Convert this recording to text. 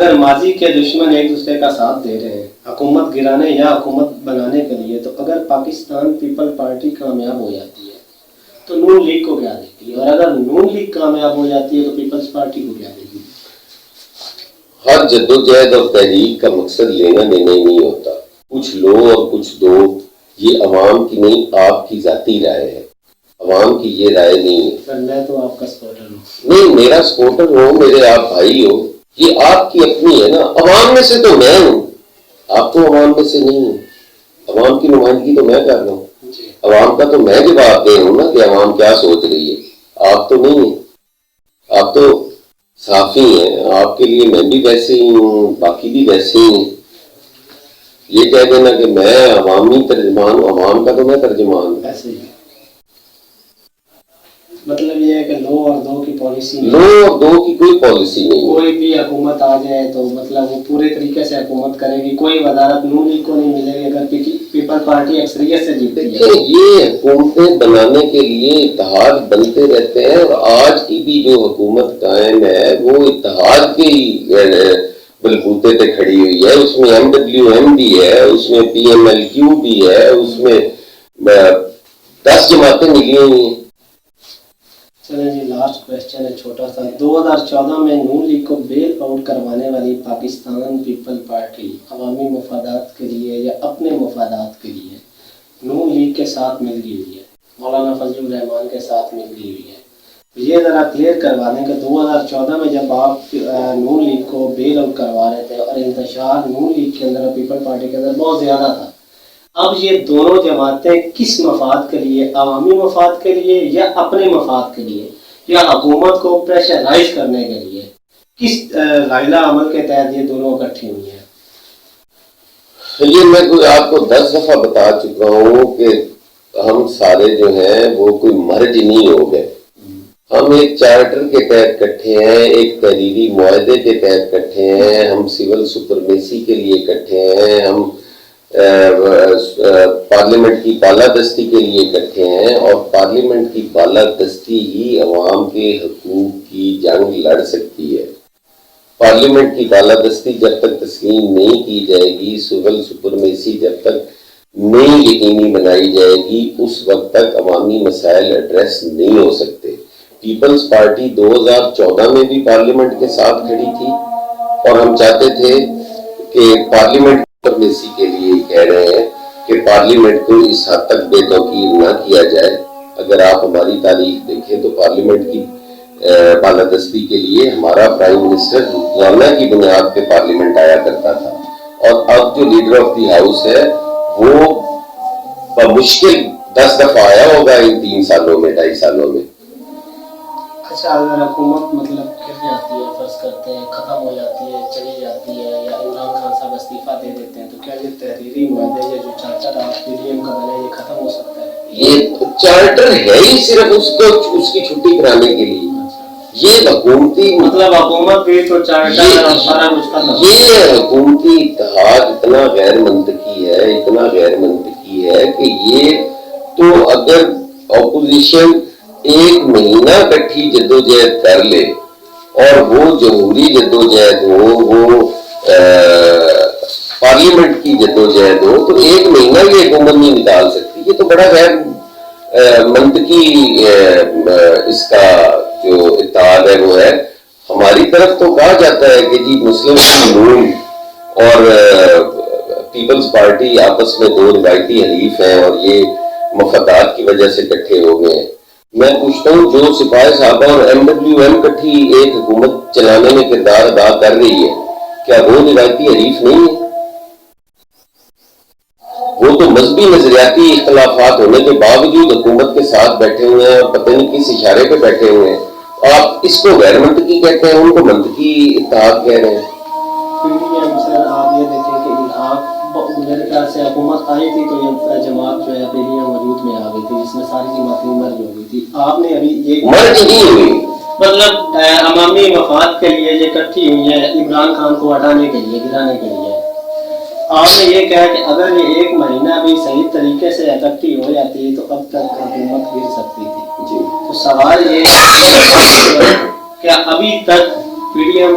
اگر ماضی کے دشمن ایک دوسرے کا ساتھ دے رہے ہیں حکومت گرانے یا حکومت بنانے کے لیے، تو اگر پاکستان پیپل پارٹی کامیاب ہو جاتی ہے تو نون لیگ کو کیا دے گی، اور اگر نون لیگ کامیاب ہو جاتی ہے تو پیپلز پارٹی کو کیا دے گی؟ ہر جدوجہد اور تحریک کا مقصد لینا دینا ہی نہیں ہوتا، کچھ لو اور کچھ دو، یہ عوام کی نہیں آپ کی ذاتی رائے ہے، عوام کی یہ رائے نہیں ہے۔ سر میں تو آپ کا سپورٹر ہوں۔ نہیں، میرا سپورٹر ہو، میرے آپ بھائی ہو، یہ آپ کی اپنی ہے نا، عوام میں سے تو میں ہوں، آپ تو عوام میں سے نہیں ہوں، عوام کی نمائندگی تو میں کر رہا ہوں، عوام کا تو میں جواب دے رہا ہوں نا کہ عوام کیا سوچ رہی ہے، آپ تو نہیں ہیں، آپ تو صحافی ہیں، آپ کے لیے میں بھی ویسے ہی ہوں، باقی بھی ویسے ہی ہیں۔ یہ کہہ دینا کہ میں عوامی ترجمان ہوں، عوام کا تو میں ترجمان ہوں۔ ایسے ہی مطلب یہ ہے کہ لو اور دو کی پالیسی، لو اور دو کی کوئی پالیسی نہیں، کوئی بھی حکومت آ جائے تو مطلب وہ پورے طریقے سے حکومت کرے گی، کوئی وزارت نون لیگ کو نہیں ملے گی اگر پیپل پارٹی اکثریت سے جیتتی ہے۔ دیکھیں، یہ حکومتیں بنانے کے لیے اتحاد بنتے رہتے ہیں، اور آج کی بھی جو حکومت قائم ہے وہ اتحاد کے بلبوتے پہ کھڑی ہوئی ہے، اس میں MWM بھی ہے، اس میں PMLQ بھی ہے، اس میں 10 جماعتیں ملی ہوئی ہیں۔ چلیں جی، لاسٹ کویسچن ہے چھوٹا سا۔ 2014 میں نون لیگ کو بیل آؤٹ کروانے والی پاکستان پیپل پارٹی عوامی مفادات کے لیے یا اپنے مفادات کے لیے نون لیگ کے ساتھ مل گئی ہوئی ہے، مولانا فضل الرحمان کے ساتھ مل گئی ہوئی ہے۔ یہ ذرا کلیئر کروا دیں کہ 2014 میں جب آپ نون لیگ کو بیل آؤٹ کروا رہے تھے اور انتشار نون لیگ کے اندر اور پیپل پارٹی کے اندر بہت زیادہ تھا، اب یہ دونوں جماعتیں کس مفاد کے لیے، عوامی مفاد کے لیے یا اپنے مفاد کے لیے یا حکومت کو پریشرائز کرنے کے لیے، کس لائحہ عمل کے تحت یہ دونوں اکٹھی ہوئی ہیں؟ یہ میں کوئی آپ کو 10 دفعہ بتا چکا ہوں کہ ہم سارے جو ہیں وہ کوئی مرج نہیں ہو گئے، ہم ایک چارٹر کے تحت اکٹھے ہیں، ایک تحریری معاہدے کے تحت اکٹھے ہیں، ہم سول سپرمیسی کے لیے اکٹھے ہیں، ہم پارلیمنٹ کی بالادستی کے لیے اکٹھے ہیں، اور پارلیمنٹ کی بالادستی ہی عوام کے حقوق کی جنگ لڑ سکتی ہے۔ پارلیمنٹ کی بالادستی جب تک تسلیم نہیں کی جائے گی، سول سپرمیسی جب تک نہیں یقینی بنائی جائے گی، اس وقت تک عوامی مسائل ایڈریس نہیں ہو سکتے۔ پیپلز پارٹی 2014 میں بھی پارلیمنٹ کے ساتھ کھڑی تھی، اور ہم چاہتے تھے کہ پارلیمنٹ سپرمیسی کے لیے کہہ رہے ہیں کہ پارلیمنٹ کو اس حد تک بے توقیر نہ کیا جائے۔ اگر آپ ہماری تاریخ دیکھیں تو پارلیمنٹ کی بالادستی کے لیے ہمارا پرائم منسٹر روزانہ کی بنیاد پہ پارلیمنٹ آیا کرتا تھا، اور اب جو لیڈر آف دی ہاؤس ہے وہ بمشکل 10 دفعہ آیا ہوگا ان 3 سالوں میں، 2.5 سالوں میں۔ اچھا، اگر حکومت مطلب گر جاتی ہے، فرض کرتے ہیں ختم ہو جاتی ہے، چلی جاتی ہے، یا عمران خان صاحب استعفیٰ دے دیتے ہیں، تو کیا یہ تحریری معاہدے یا جو چارٹر آپ PDM کا بنا ہے یہ ختم ہو سکتا ہے؟ یہ چارٹر ہے ہی صرف اس کی چھٹی کرانے کے لیے، یہ حکومتی مطلب حکومت بھی تو چارٹر اور سارا کچھ ختم۔ یہ حکومتی اتحاد اتنا غیر منطقی ہے، اتنا غیر منطقی ہے کہ یہ تو اگر اپوزیشن 1 مہینہ کٹھی جدوجہد کر لے اور وہ جمہوری جدوجہد ہو، وہ پارلیمنٹ کی جدوجہد ہو، تو 1 مہینہ یہ حکومت نہیں نکال سکتی۔ یہ تو بڑا غیر منطقی اس کا جو اتحاد ہے وہ ہے۔ ہماری طرف تو کہا جاتا ہے کہ جی مسلم نون اور پیپلز پارٹی آپس میں 2 روایتی حریف ہیں اور یہ مفادات کی وجہ سے اکٹھے ہو گئے ہیں۔ میں پوچھتا ہوں، جو سپاہی صحابہ اور MWM کٹھی ایک حکومت چلانے میں کردار ادا کر رہی ہے، کیا وہ روایتی حریف نہیں ہے؟ وہ تو مذہبی نظریاتی اختلافات ہونے کے باوجود حکومت کے ساتھ بیٹھے ہوئے ہیں، اور پتہ نہیں کس اشارے پہ بیٹھے ہوئے ہیں۔ آپ اس کو غیر منطقی کہتے ہیں، ان کو منطقی اتحاد کہہ رہے ہیں۔ PDM سر، آپ یہ دیکھیں کہ الحاق میرے خیال سے حکومت آئی تھی تو یہ جماعت جو ہے PDM وجود میں آ گئی تھی، جس میں ساری جماعتیں مرج ہو گئی تھی۔ آپ نے ابھی یہ مرج نہیں ہوئی، مطلب عوامی مفاد کے لیے یہ اکٹھی ہوئی ہیں، عمران خان کو ہٹانے کے لیے، گرانے کے لیے۔ آپ نے یہ کہا کہ اگر یہ 1 مہینہ بھی صحیح طریقے سے اکٹھی ہو جاتی تو اب تک حکومت گر سکتی تھی۔ تو سوال یہ کیا ابھی تک PDM